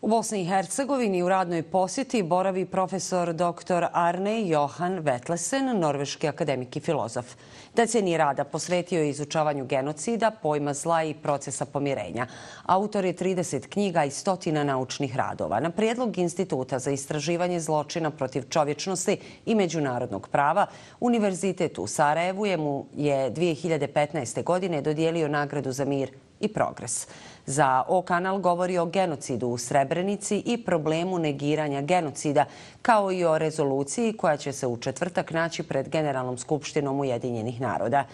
U Bosni i Hercegovini u radnoj posjeti boravi profesor dr. Arne Johan Vetlesen, norveški akademik i filozof. Decenije rada posvetio je izučavanju genocida, pojma zla i procesa pomirenja. Autor je 30 knjiga i 100 naučnih radova. Na prijedlog Instituta za istraživanje zločina protiv čovječnosti i međunarodnog prava, Univerzitet u Sarajevu mu je 2015. godine dodijelio nagradu za mir i progres. Za kanal govori o genocidu u Srebrenici i problemu negiranja genocida, kao i o rezoluciji koja će se u četvrtak naći pred Generalnom skupštinom Ujedinjenih naroda.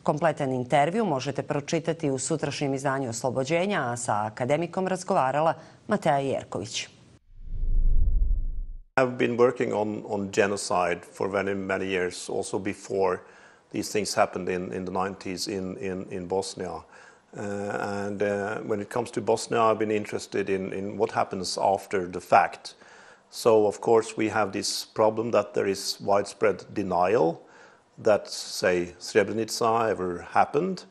Kompletan intervju možete pročitati u sutrašnjem izdanju Oslobođenja, a sa akademikom razgovarala Mateja Jerković. I've been working on genocide for many years, also before these things happened in the 90s in Bosnia. When it comes to Bosnia, I've been interested in what happens after the fact. So, of course, we have this problem that there is widespread denial that, say, Srebrenica ever happened,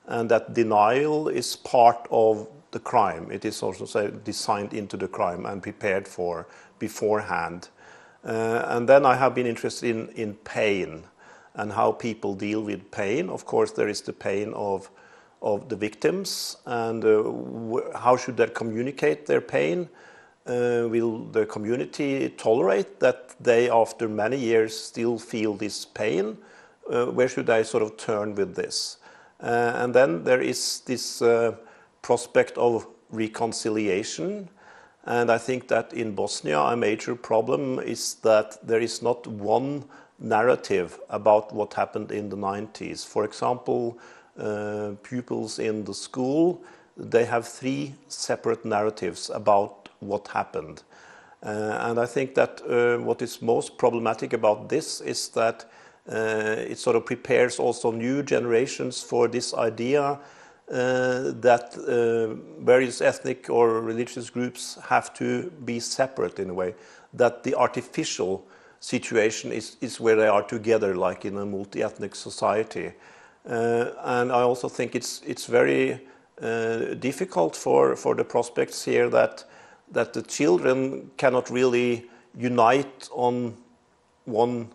and that denial is part of the crime. It is also, say, designed into the crime and prepared for beforehand. And then I have been interested in pain and how people deal with pain. Of course, there is the pain of the victims, and how should they communicate their pain? Will the community tolerate that they, after many years, still feel this pain? Where should I sort of turn with this? And then there is this prospect of reconciliation. And I think that in Bosnia, a major problem is that there is not one narrative about what happened in the 90s. For example, pupils in the school, they have 3 separate narratives about what happened. And I think that what is most problematic about this is that it sort of prepares also new generations for this idea that various ethnic or religious groups have to be separate in a way, that the artificial situation is where they are together, like in a multi-ethnic society. And I also think it's very difficult for the prospects here that the children cannot really unite on one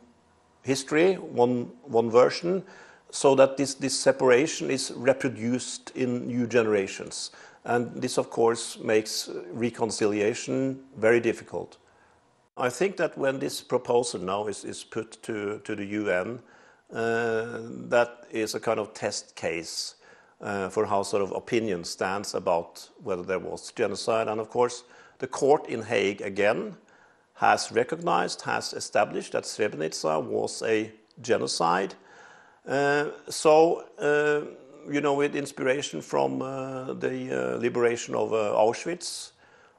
history, one version, so that this separation is reproduced in new generations. And this, of course, makes reconciliation very difficult. I think that when this proposal now is put to the UN, that is a kind of test case for how sort of opinion stands about whether there was genocide. And of course, the court in Hague again has recognized, has established that Srebrenica was a genocide. You know, with inspiration from the liberation of Auschwitz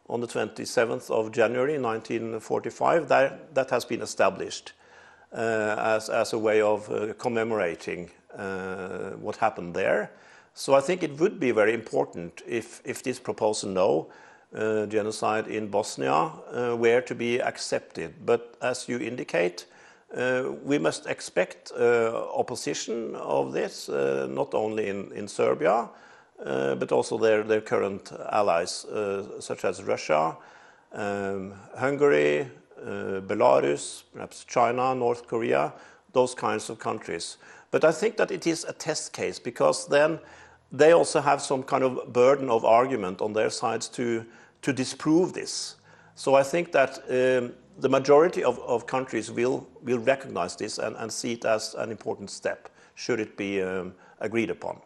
on the 27th of January 1945, that has been established as a way of commemorating what happened there. So I think it would be very important if this proposal now, genocide in Bosnia, were to be accepted. But as you indicate, we must expect opposition of this, not only in Serbia, but also their current allies, such as Russia, Hungary, Belarus, perhaps China, North Korea, those kinds of countries. But I think that it is a test case, because then they also have some kind of burden of argument on their sides to disprove this. So I think that the majority of countries will recognize this and see it as an important step, should it be agreed upon.